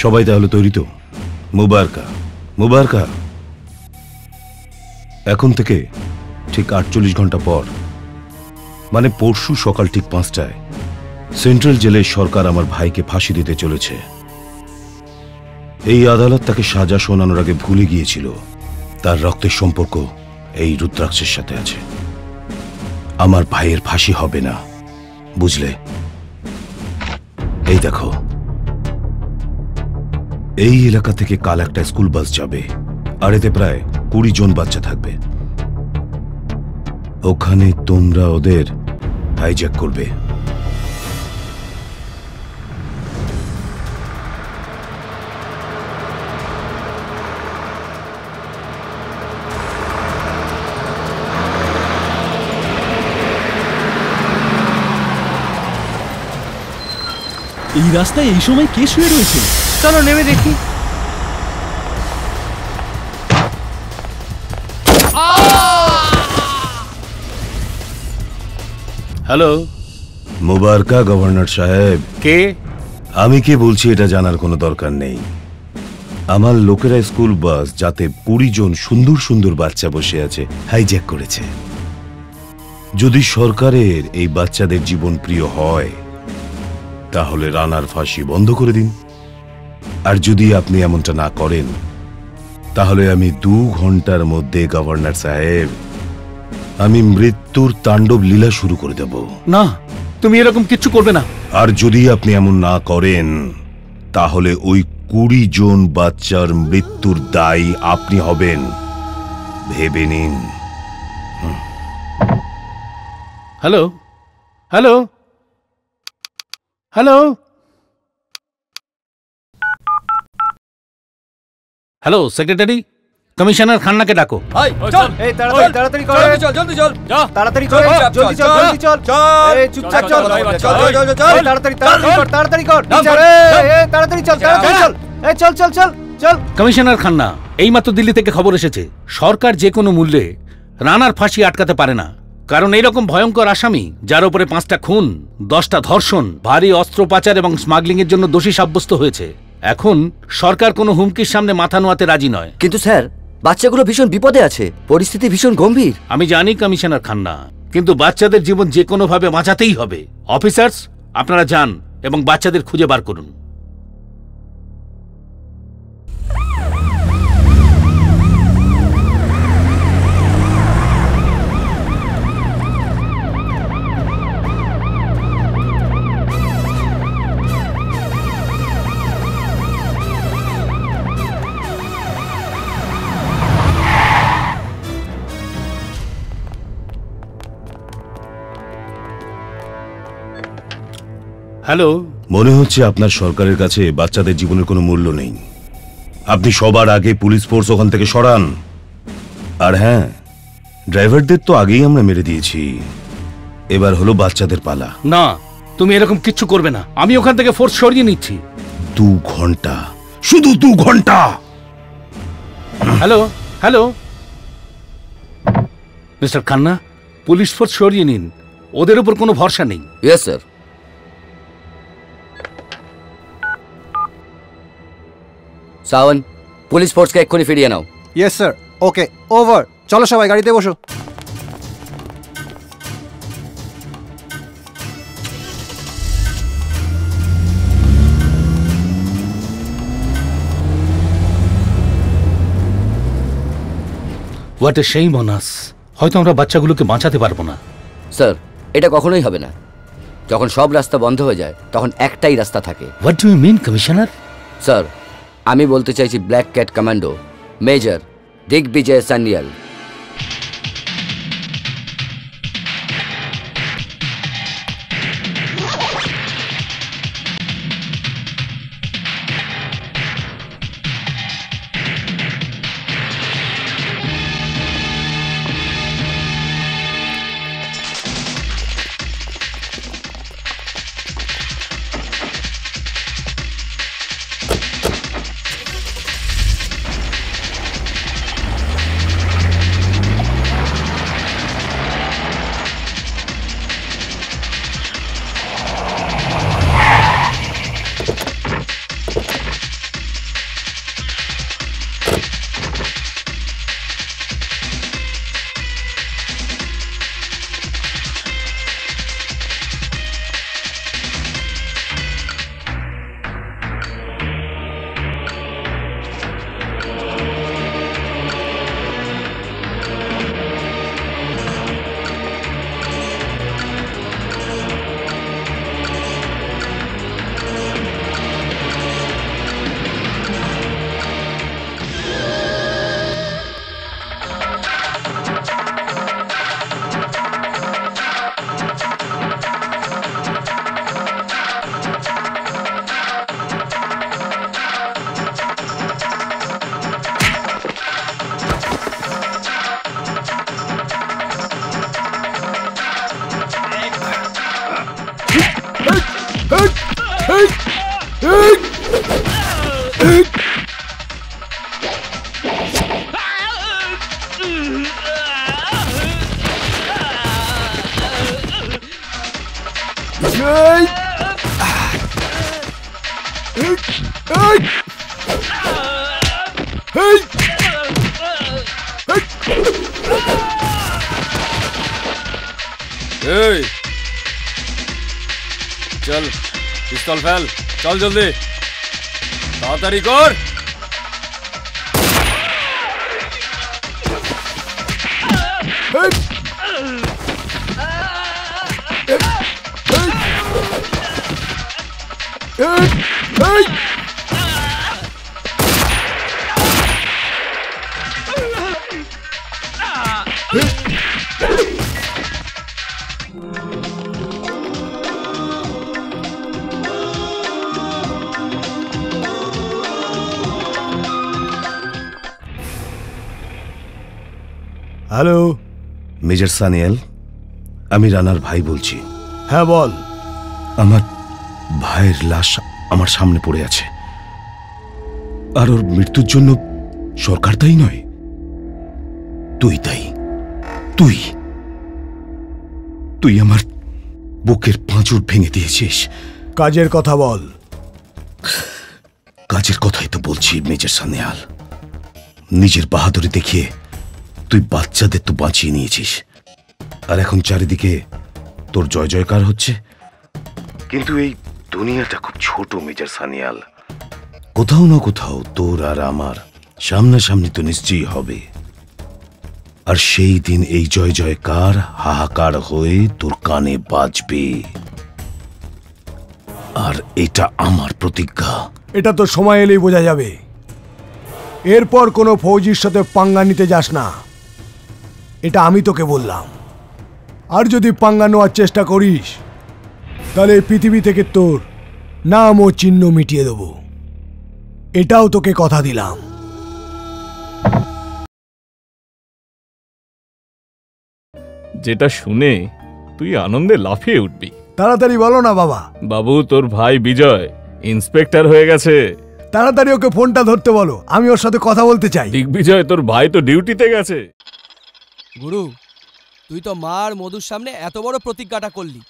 সবাই তাহলে তৈরি তো? মুবারকা মুবারকা। এখন থেকে ঠিক 48 ঘন্টা পর, মানে পরশু সকাল ঠিক 5টায় সেন্ট্রাল জেলের সরকার আমার ভাইকে ফাঁসি দিতে চলেছে। এই আদালত তাকে সাজা শোনানোর আগে ভুলে গিয়েছিল তার রক্তের সম্পর্ক এই রুদ্রাক্ষের সাথে আছে। আমার ভাইয়ের ফাঁসি হবে না, বুঝলে? এই দেখো, এই এলাকা থেকে কাল একটা স্কুল বাস যাবে, আর এতে প্রায় 20 জন বাচ্চা থাকবে। ওখানে তোমরা ওদের হাইজ্যাক করবে। এই রাস্তায় এই সময় কে শুয়ে রয়েছে? চলো নেমে দেখি। হ্যালো, মুবারকা গভর্নর সাহেব। কে? আমি কে বলছি এটা জানার কোনো দরকার নেই। আমার লোকেরা স্কুল বাস, যাতে 20 জন সুন্দর সুন্দর বাচ্চা বসে আছে, হাইজ্যাক করেছে। যদি সরকারের এই বাচ্চাদের জীবন প্রিয় হয় তাহলে রানার ফাঁসি বন্ধ করে দিন। আর যদি আপনি এমনটা না করেন তাহলে আমি 2 ঘন্টার মধ্যে গভর্নর সাহেব, আমি মৃত্যুর তাণ্ডব লীলা শুরু করে দেব। না, তুমি এরকম কিচ্ছু করবে না। আর যদি আপনি এমন না করেন তাহলে ওই 20 জন বাচ্চার মৃত্যুর দায়ী আপনি হবেন, ভেবে নিন। Hello hello hello hello, secretary, commissioner খান্নাকে ডাকো। তাড়াতাড়ি কর, জলদি চল, তাড়াতাড়ি চল, জলদি চল, জলদি চল, এই চুপচাপ চল, তাড়াতাড়ি কর, তাড়াতাড়ি চল, তাড়াতাড়ি চল, এই চল চল চল চল। কমিশনার খান্না, এইমাত্র দিল্লি থেকে খবর এসেছে, সরকার যে কোনো মূল্যে রানার ফাঁসি আটকাতে পারে না। কারণ এইরকম ভয়ঙ্কর আসামি, যার উপরে 5টা খুন, 10টা ধর্ষণ, ভারী অস্ত্র পাচার এবং স্মাগলিং এর জন্য দোষী সাব্যস্ত হয়েছে। এখন সরকার কোনো হুমকির সামনে মাথা নোয়াতে রাজি নয়। কিন্তু স্যার, বাচ্চাগুলো ভীষণ বিপদে আছে, পরিস্থিতি ভীষণ গম্ভীর। আমি জানি কমিশনার খান্না, কিন্তু বাচ্চাদের জীবন যে কোনো ভাবে বাঁচাতেই হবে। অফিসার্স, আপনারা যান এবং বাচ্চাদের খুঁজে বার করুন। হ্যালো, মনে হচ্ছে আপনার সরকারের কাছে বাচ্চাদের জীবনের কোনো মূল্য নেই। আপনি সবার আগে পুলিশ ফোর্স ওখান থেকে সরান। আর হ্যাঁ, ড্রাইভারদের তো আগেই আমরা মেরে দিয়েছি, এবার হলো বাচ্চাদের পালা। না, তুমি এরকম কিচ্ছু করবে না। আমি ওখান থেকে ফোর্স সরিয়ে নিচ্ছি। 2 ঘন্টা, শুধু 2 ঘন্টা। Hello hello mister Khanna, police force সরিয়ে নিন, ওদের উপর কোনো ভরসা নেই। Yes sir. সাওয়ান, পুলিশ ফোর্সকে এক্ষুনি ফিরিয়ে নাও। Yes sir, okay, over. চলো সবাই গাড়িতে বসো। What a shame on us. হয়তো আমরা বাচ্চাগুলোকে বাঁচাতে পারবো না। স্যার, এটা কখনোই হবে না। যখন সব রাস্তা বন্ধ হয়ে যায় তখন একটাই রাস্তা থাকে। What do you mean commissioner? Sir, আমি বলতে চাইছি black cat commando major Digvijay Sanyal. এই চল পিস্তল ফেল, চল জলদি, তাড়াতাড়ি কর। হ্যালো, মেজর সানিয়াল, আমি রানার ভাই বলছি। হ্যাঁ বল। আমার ভাইয়ের লাশ আমার সামনে পড়ে আছে, আর ওর মৃত্যুর জন্য সরকার দায়ী নয়, তুই দায়ী। তুই তুই আমার বুকের পাঁজর ভেঙে দিয়েছিস। কাজের কথা বল। কাজের কথাই তো বলছি মেজর সানিয়াল। নিজের বাহাদুরি দেখিয়ে তুই বাচ্চাদের তো বাঁচিয়ে নিয়েছিস, আর এখন চারিদিকে তোর জয় জয়কার হচ্ছে। কিন্তু এই দুনিয়াটা খুব ছোট মেজর সানিয়াল, কোথাও না কোথাও তোর আর আমার সামনাসামনি তো নিশ্চয়ই হবে, আর সেই দিন এই জয় জয়কার হাহাকার হয়ে তোর কানে বাজবে। আর এটা আমার প্রতিজ্ঞা। এটা তো সময় এলেই বোঝা যাবে। এরপর কোনো ফৌজির সাথে পাঙ্গা নিতে যাস না, এটা আমি তোকে বললাম। আর যদি পাঙ্গা নেওয়ার চেষ্টা করিস তাহলে পৃথিবী থেকে তোর নাম ও চিহ্ন মিটিয়ে দেব, এটাও তোকে কথা দিলাম। যেটা শুনে তুই আনন্দে লাফিয়ে উঠবি। তাড়াতাড়ি বলো না বাবা। বাবু, তোর ভাই বিজয় ইন্সপেক্টর হয়ে গেছে। তাড়াতাড়ি ওকে ফোনটা ধরতে বলো, আমি ওর সাথে কথা বলতে চাই। দিগ্বিজয়, তোর ভাই তো ডিউটিতে গেছে। গুরু, তুই তো মার মধুর সামনে এত বড় প্রতিজ্ঞাটা করলি,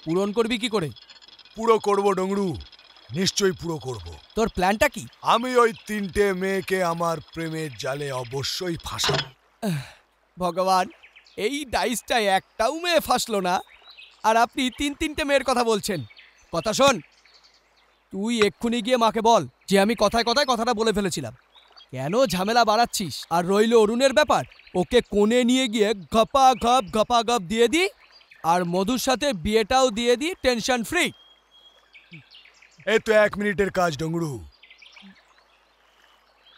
পূরণ করবি কি করে? পুরো করবো ডংরু, নিশ্চয়ই পুরো করব। তোর প্ল্যানটা কি? আমি ওই 3টে মেয়েকে আমার প্রেমের জালে অবশ্যই ফাঁসাবো। ভগবান, এই ডাইসটা একটাও মেয়ে ফাঁসলো না, আর আপনি 3টে মেয়ের কথা বলছেন। কথা শোন, তুই এক্ষুনি গিয়ে মাকে বল যে আমি কথায় কথায় কথাটা বলে ফেলেছিলাম। কেন ঝামেলা বাড়াচ্ছিস? আর রইল অরুণের ব্যাপার, ওকে কোণে নিয়ে গিয়ে ঘপা ঘপ দিয়ে দি, আর মধুর সাথে বিয়েটাও দিয়ে দি, টেনশন ফ্রি। এই তো 1 মিনিটের কাজ ডংরু,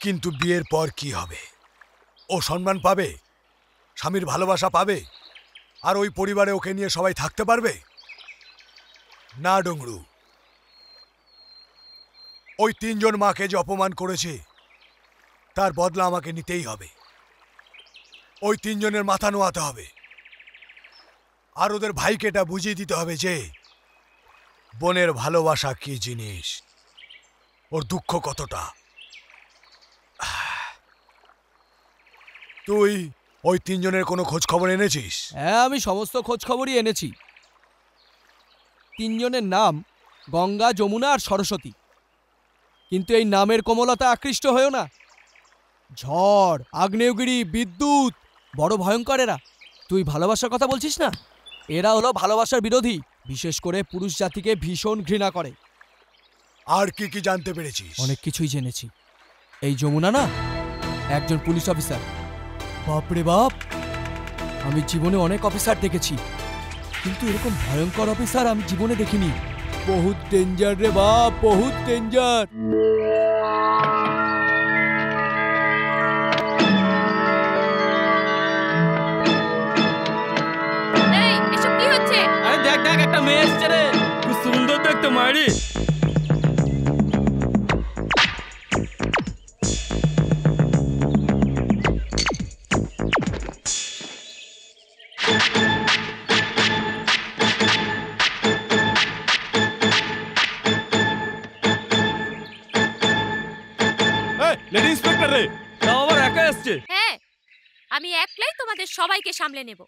কিন্তু বিয়ের পর কি হবে? ও সম্মান পাবে, স্বামীর ভালোবাসা পাবে, আর ওই পরিবারে ওকে নিয়ে সবাই থাকতে পারবে না ডংরু। ওই 3জন মাকে যে অপমান করেছে তার বদলা আমাকে নিতেই হবে। ওই 3জনের মাথা নোয়াতে হবে, আর ওদের ভাইকে এটা বুঝিয়ে দিতে হবে যে বোনের ভালোবাসা কি জিনিস, ওর দুঃখ কতটা। তুই ওই 3জনের কোনো খোঁজ খবর এনেছিস? হ্যাঁ, আমি সমস্ত খোঁজ খবরই এনেছি। 3জনের নাম গঙ্গা, যমুনা আর সরস্বতী। কিন্তু এই নামের কোমলতা আকৃষ্ট হয়েও না। ঝড়, আগ্নেয়গিরি, বিদ্যুৎ, বড় ভয়ঙ্কর এরা। তুই ভালোবাসার কথা বলছিস না, এরা হলো ভালোবাসার বিরোধী। বিশেষ করে পুরুষ জাতিকে ভীষণ ঘৃণা করে। আর কি কি জানতে পেরেছিস? অনেক কিছুই জেনেছি। এই যমুনা না একজন পুলিশ অফিসার। বাপরে বাপ, আমি জীবনে অনেক অফিসার দেখেছি, কিন্তু এরকম ভয়ঙ্কর অফিসার আমি জীবনে দেখিনি। বহুত ডেঞ্জার রে বাপ, বহুত ডেঞ্জার। এসব কি হচ্ছে? আরে দেখ দেখ, একটা মেয়ে এসছে রে, খুব সুন্দর দেখতে মারি। লেডি ইন্সপেক্টর রে, তাও আবার একা এসছে। হ্যাঁ, আমি একলাই তোমাদের সবাইকে সামলে নেব।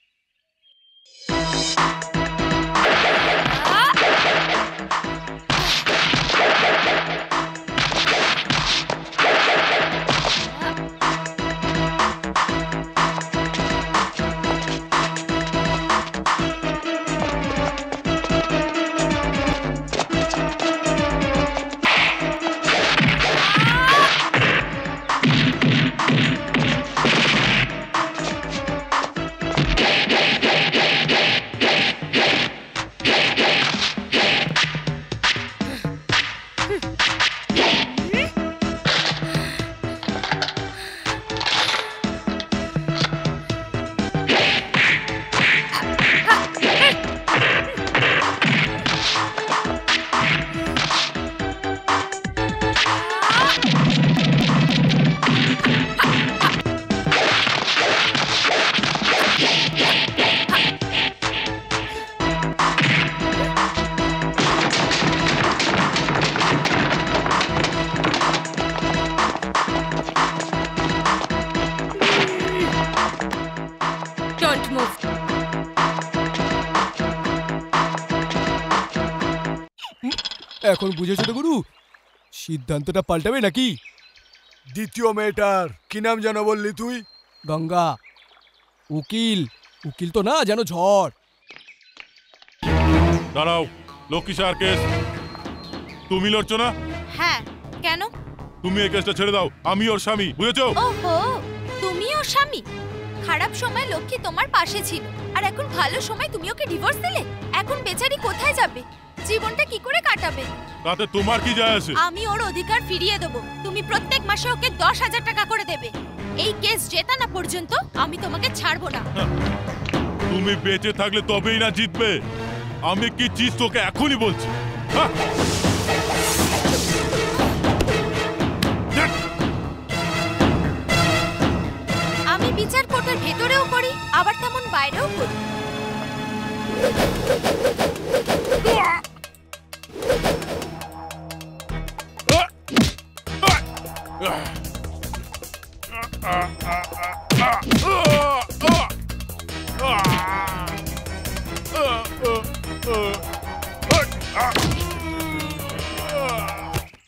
Don't move. এখন বুঝেছো তো গুরু, সিদ্ধান্তটা পাল্টাবে নাকি? দ্বিতীয় মেয়েটার কি নাম যেন বললি তুই? গঙ্গা। উকিল, উকিল তো না, যেন ঝড়। দাঁড়াও, লক্ষ্মী স্যার কেস তুমি লড়ছো না? হ্যাঁ, কেন? তুমি এই কেসটা ছেড়ে দাও, আমি ওর স্বামী, বুঝেছো? ওহো, তুমি ওর স্বামী? খারাপ সময় লক্ষ্মী তোমার পাশে ছিল, আর এখন ভালো সময় তুমি ওকে ডিভোর্স দিলে। এখন বেচারি কোথায় যাবে? জীবনটা কি করে কাটাবে? তাতে তোমার কি যায় আসে? আমি ওর অধিকার ফিরিয়ে দেব। তুমি প্রত্যেক মাসে ওকে 10,000 টাকা করে দেবে। এই কেস জেতা না পর্যন্ত আমি তোমাকে ছাড়বো না। তুমি বেঁচে থাকলে তবেই না জিতবে। আমি কি চিজ তোকে এখনই বলছি। আমি বিচার কোর্টের ভেতরেও করি, আবার তেমন বাইরেও করি।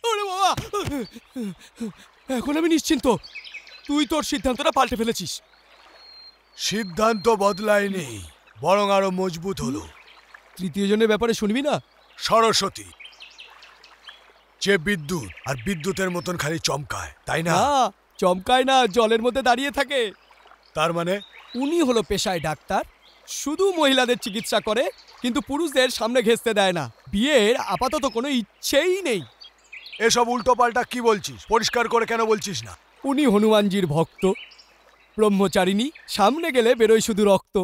ওরে বাবা! এখন আমি নিশ্চিন্ত, তুই তোর সিদ্ধান্তটা পাল্টে ফেলেছিস। সিদ্ধান্ত বদলায়নি, বরং আরো মজবুত হলো। তৃতীয় জনের ব্যাপারে শুনবি না? সরস্বতী যে বিদ্যুৎ আর বিদ্যুতের মতন খালি চমকায়, তাই না? না, চমকায় না, জলের মধ্যে দাঁড়িয়ে থাকে। তার মানে উনি হলো পেশায় ডাক্তার, শুধু মহিলাদের চিকিৎসা করে, কিন্তু পুরুষদের সামনে ঘেঁচতে দেয় না। বিয়ের আপাতত কোনো ইচ্ছেই নেই। এসব উল্টোপাল্টা কি বলছিস? পরিষ্কার করে কেন বলছিস না? উনি হনুমানজির ভক্ত, ব্রহ্মচারিণী, সামনে গেলে বেরোয় শুধু রক্ত।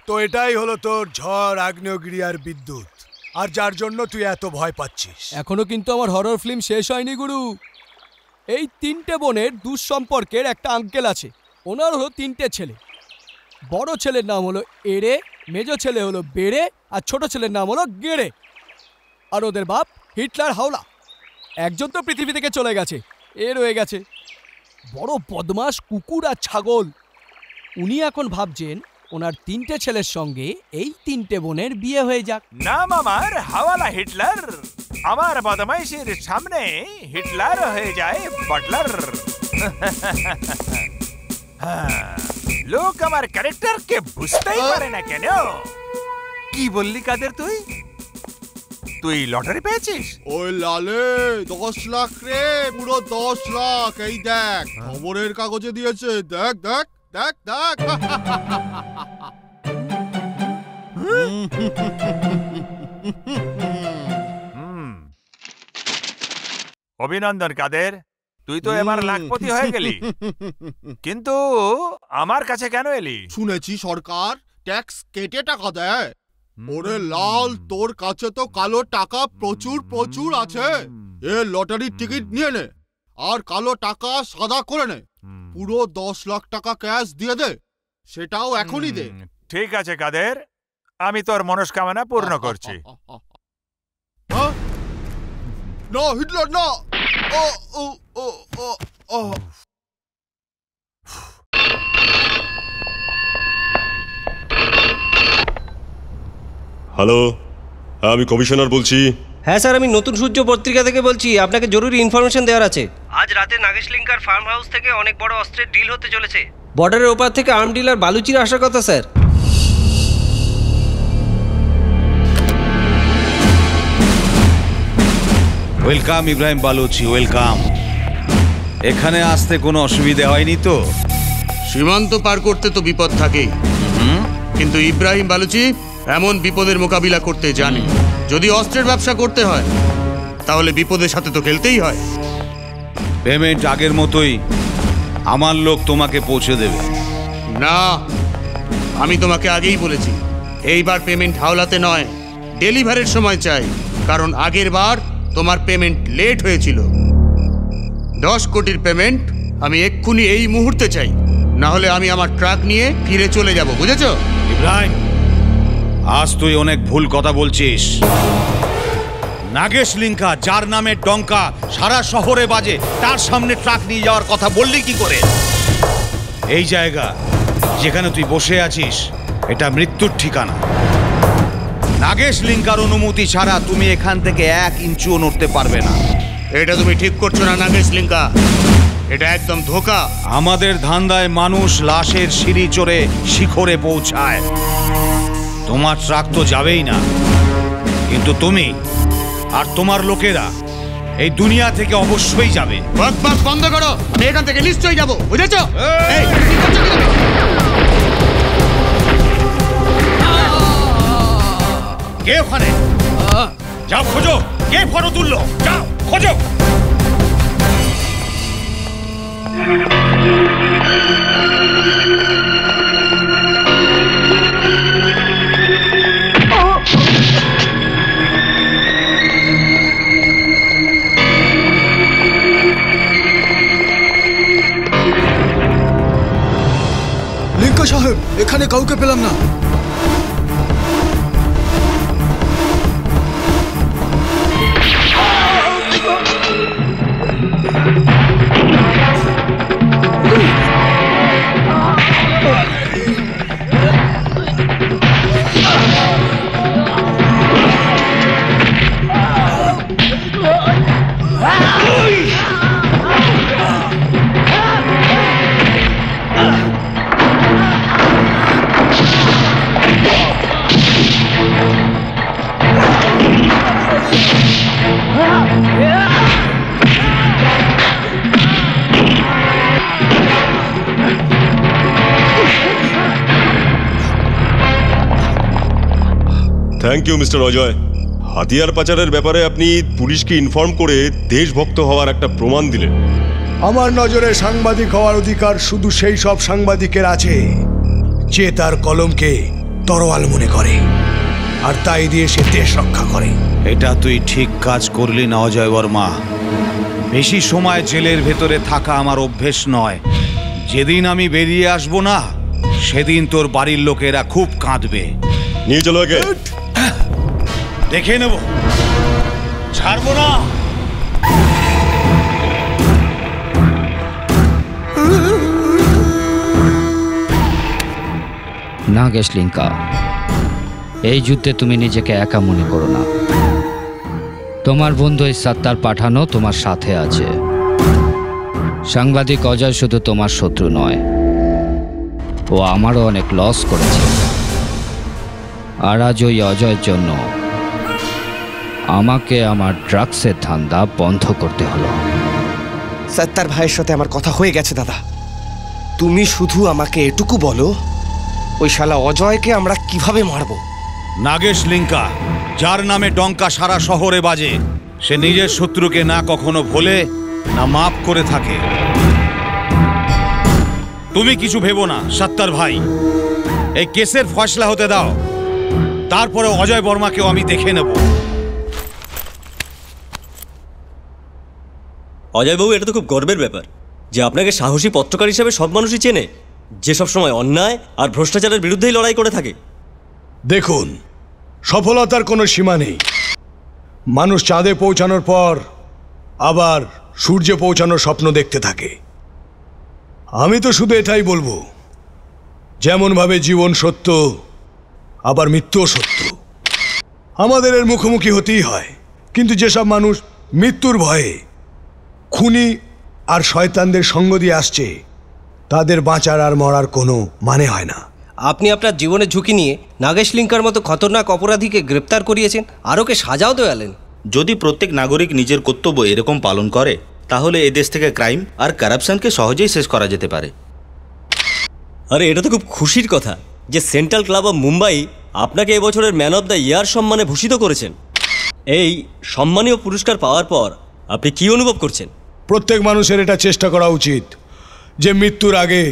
তো এটাই হলো তোর ঝড়, আগ্নেয়গিরি আর বিদ্যুৎ, আর যার জন্য তুই এত ভয় পাচ্ছিস। এখনো কিন্তু আমার হরর ফিল্ম শেষ হয়নি গুরু। এই 3টে বোনের দুঃসম্পর্কের একটা আঙ্কেল আছে। ওনার হলো 3টে ছেলে। বড় ছেলের নাম হলো এড়ে, মেজো ছেলে হলো বেড়ে, আর ছোট ছেলের নাম হলো গেড়ে। আর ওদের বাপ হিটলার হাওলা। একজন তো পৃথিবী থেকে চলে গেছে, এ রয়ে গেছে বড় বদমাস কুকুর আর ছাগল। উনি এখন ভাবছেন ওনার 3টে ছেলের সঙ্গে এই 3টে বোনের বিয়ে হয়ে যাক। নাম আমার হাওয়ালা হিটলার। আমার বদমাইশের সামনে হিটলার হয়ে যায় বাটলার। লোক আমার ক্যারেক্টারকে বুঝতেই পারে না কেন। কি বললি কাদের তুই? তুই লটারি পেয়েছিস? ওই লালে 10 লাখ রে, পুরো 10 লাখ। এই দেখ, খবরের কাগজে দিয়েছে। দেখ দেখ দেখ দেখ। অভিনন্দন কাদের, তুই তো এবার লাখপতি হয়ে গেলি। কিন্তু আমার কাছে কেন এলি? শুনেছি সরকার ট্যাক্স কেটে টাকা দেয়। ওরে লাল, তোর কাছে তো কালো টাকা প্রচুর প্রচুর আছে। এ লটারির টিকিট নিয়ে নে, আর কালো টাকা সাদা করে নে। পুরো 10 লাখ টাকা ক্যাশ দিয়ে দে, সেটাও এখনই দে। ঠিক আছে কাদের, আমি তোর মনস্কামনা পূর্ণ করছি। না হিটলার না। ও ও ও ও হ্যালো, আমি কমিশনার বলছি। হ্যাঁ স্যার, আমি নতুন সূর্য পত্রিকা থেকে বলছি। আপনাকে জরুরি ইনফরমেশন দেওয়ার আছে। আজ রাতে নাগেশ লিঙ্কার ফার্ম হাউস থেকে অনেক বড় অস্ত্রের ডিল হতে চলেছে। বর্ডারের ওপার থেকে আর্ম ডিলার বালুচির আসার কথা sir. Welcome Ibrahim Balochi, welcome. এখানে আসতে কোনো অসুবিধা হয়নি তো? সীমান্ত পার করতে তো বিপদ থাকেই, কিন্তু ইব্রাহিম বালুচি এমন বিপদের মোকাবিলা করতে জানে। যদি অস্ত্রের ব্যবসা করতে হয় তাহলে বিপদের সাথে তো খেলতেই হয়। পেমেন্ট আগের মতোই আমার লোক তোমাকে পৌঁছে দেবে। না, আমি তোমাকে আগেই বলেছি, এইবার পেমেন্ট হাওলাতে নয়, ডেলিভারির সময় চাই। কারণ আগের বার তোমার পেমেন্ট লেট হয়েছিল। 10 কোটির পেমেন্ট আমি এক্ষুনি এই মুহূর্তে চাই, না হলে আমি আমার ট্রাক নিয়ে ফিরে চলে যাব, বুঝেছো? ইব্রাহিম, আজ তুই অনেক ভুল কথা বলছিস। নাগেশ লিঙ্কা, যার নামে ডঙ্কা সারা শহরে বাজে, তার সামনে ট্রাক নিয়ে যাওয়ার কথা বললি কি করে? এই জায়গা যেখানে তুই বসে আছিস এটা মৃত্যুর ঠিকানা। নাগেশ লিঙ্কার অনুমতি ছাড়া তুমি এখান থেকে 1 ইঞ্চিও নড়তে পারবে না। এটা তুমি ঠিক করছো না নাগেশ লিঙ্কা, এটা একদম ধোঁকা। আমাদের ধান্দায় মানুষ লাশের সিঁড়ি চড়ে শিখরে পৌঁছায়। তোমার ট্রাক তো যাবেই না, কিন্তু তুমি আর তোমার লোকেরা এই দুনিয়া থেকে অবশ্যই যাবে। বকবক বন্ধ করো, আমি এখান থেকে নিশ্চয়ই যাব, বুঝেছো? এই কি করছো তুমি? কে ওখানে? যাও খোঁজো, কে ফটো তুললো, যাও খোঁজো। লিঙ্কা সাহেব, এখানে কাউকে পেলাম না। Thank you mister Ajay. হাতিয়ার পাচারের ব্যাপারে আপনি পুলিশকে ইনফর্ম করে দেশভক্ত হওয়ার একটা প্রমাণ দিলেন। আমার নজরে সাংবাদিক হওয়ার অধিকার শুধু সেই সব সাংবাদিকের আছে যে তার কলমকে তরোয়াল মনে করে, আর তাই দিয়ে সে দেশ রক্ষা করে। এটা তুই ঠিক কাজ করলি না অজয় বর্মা। বেশি সময় জেলের ভেতরে থাকা আমার অভ্যেস নয়। যেদিন আমি বেরিয়ে আসব না, সেদিন তোর বাড়ির লোকেরা খুব কাঁদবে। নিয়ে চলো আগে। দেখে নেব, ছাড়বো না। নাগেশ লিঙ্কা, এই যুদ্ধে তুমি নিজেকে একা মনে করো না। তোমার বন্ধু সত্তার পাঠানো তোমার সাথে আছে। সাংবাদিক অজয় শুধু তোমার শত্রু নয়, ও আমারও অনেক লস করেছে। আর আজ ওই অজয়ের জন্য আমাকে আমার ড্রাগসের ধান্দা বন্ধ করতে হলো। সত্তার ভাইয়ের সাথে আমার কথা হয়ে গেছে দাদা। তুমি শুধু আমাকে এটুকু বলো, ওই শালা অজয়কে আমরা কিভাবে মারবো? নাগেশ লিঙ্কা, যার নামে ডঙ্কা সারা শহরে বাজে, সে নিজের শত্রুকে না কখনো ভোলে না মাফ করে থাকে। তুমি কিছু ভেবো না সত্তার ভাই, এই কেসের ফয়সলা হতে দাও, তারপরে অজয় বর্মাকেও আমি দেখে নেব। অজয়বাবু, এটা তো খুব গর্বের ব্যাপার যে আপনাকে সাহসী পত্রকার হিসেবে সব মানুষই চেনে, যে সবসময় অন্যায় আর ভ্রষ্টাচারের বিরুদ্ধেই লড়াই করে থাকে। দেখুন, সফলতার কোনো সীমা নেই। মানুষ চাঁদে পৌঁছানোর পর আবার সূর্যে পৌঁছানোর স্বপ্ন দেখতে থাকে। আমি তো শুধু এটাই বলবো, যেমনভাবে জীবন সত্য, আবার মৃত্যুও সত্য। আমাদের এর মুখোমুখি হতেই হয়, কিন্তু যেসব মানুষ মৃত্যুর ভয়ে খুনি আর শয়তানদের সঙ্গ দিয়ে আসছে, তাদের বাঁচার আর মরার কোনো মানে হয় না। আপনি আপনার জীবনের ঝুঁকি নিয়ে নাগেশ লিঙ্কার মতো খতরনাক অপরাধীকে গ্রেপ্তার করিয়েছেন, আর ওকে সাজাও দেওয়ালেন। যদি প্রত্যেক নাগরিক নিজের কর্তব্য এরকম পালন করে, তাহলে এ দেশ থেকে ক্রাইম আর কারাপশনকে সহজেই শেষ করা যেতে পারে। আরে এটা তো খুব খুশির কথা যে সেন্ট্রাল ক্লাব অফ মুম্বাই আপনাকে এবছরের ম্যান অফ দ্য ইয়ার সম্মানে ভূষিত করেছেন। এই সম্মানীয় পুরস্কার পাওয়ার পর আপনি কি অনুভব করছেন? প্রত্যেক মানুষের এটা চেষ্টা করা উচিত যে মৃত্যুর আগে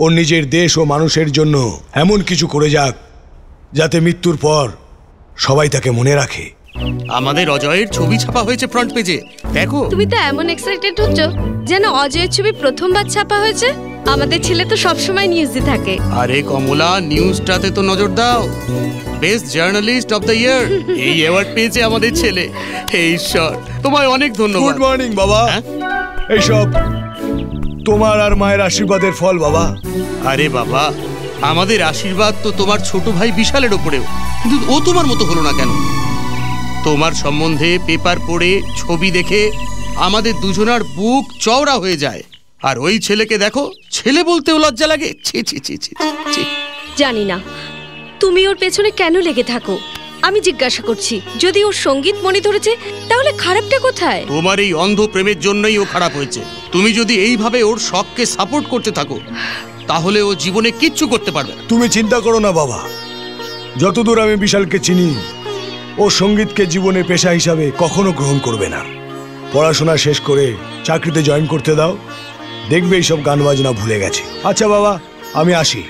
ও নিজের দেশ ও মানুষের জন্য এমন কিছু করে যাক যাতে মৃত্যুর পর সবাই তাকে মনে রাখে। আমাদের অজয়ের ছবি ছাপা হয়েছে ফ্রন্ট পেজে, দেখো। তুমি তো এমন এক্সাইটেড হচ্ছ যেন অজয়ের ছবি প্রথমবার ছাপা হয়েছে। আমাদের ছেলে তো সবসময় নিউজে থাকে। আরে কমলা, নিউজটাতে তো নজর দাও। Best journalist of the year এই অ্যাওয়ার্ড পেয়েছে আমাদের ছেলে। হে ঈশ্বর, তোমায় অনেক ধন্যবাদ। গুড মর্নিং বাবা। এইসব তোমার আর মায়ের আশীর্বাদের ফল বাবা। আরে বাবা, আমাদের আশীর্বাদ তো তোমার ছোট ভাই বিশালের ওপরেও, কিন্তু ও তোমার মতো হলো না কেন? তোমার সম্বন্ধে পেপার পড়ে, ছবি দেখে আমাদের দুজনার বুক চওড়া হয়ে যায়। আর ওই ছেলেকে দেখো, ছেলে বলতেও লজ্জা লাগে। ছি ছি ছি ছি ছি। জানি না তুমি ওর পেছনে কেন লেগে থাকো। আমি জিজ্ঞাসা করছি, যদি ওর সঙ্গীত মনে ধরেছে তাহলে খারাপটা কোথায়? তোমার এই অন্ধ প্রেমের জন্যই ও খারাপ হয়েছে। তুমি যদি এইভাবে ওর শখকে সাপোর্ট করতে থাকো, তাহলে ও জীবনে কিচ্ছু করতে পারবে না। তুমি চিন্তা করো না বাবা, যতদূর আমি বিশালকে চিনি, ও সঙ্গীতকে জীবনের পেশা হিসাবে কখনো গ্রহণ করবে না। পড়াশোনা শেষ করে চাকরিতে জয়েন করতে দাও, দেখবে এইসব গান বাজনা ভুলে গেছে। আচ্ছা বাবা, আমি আসি।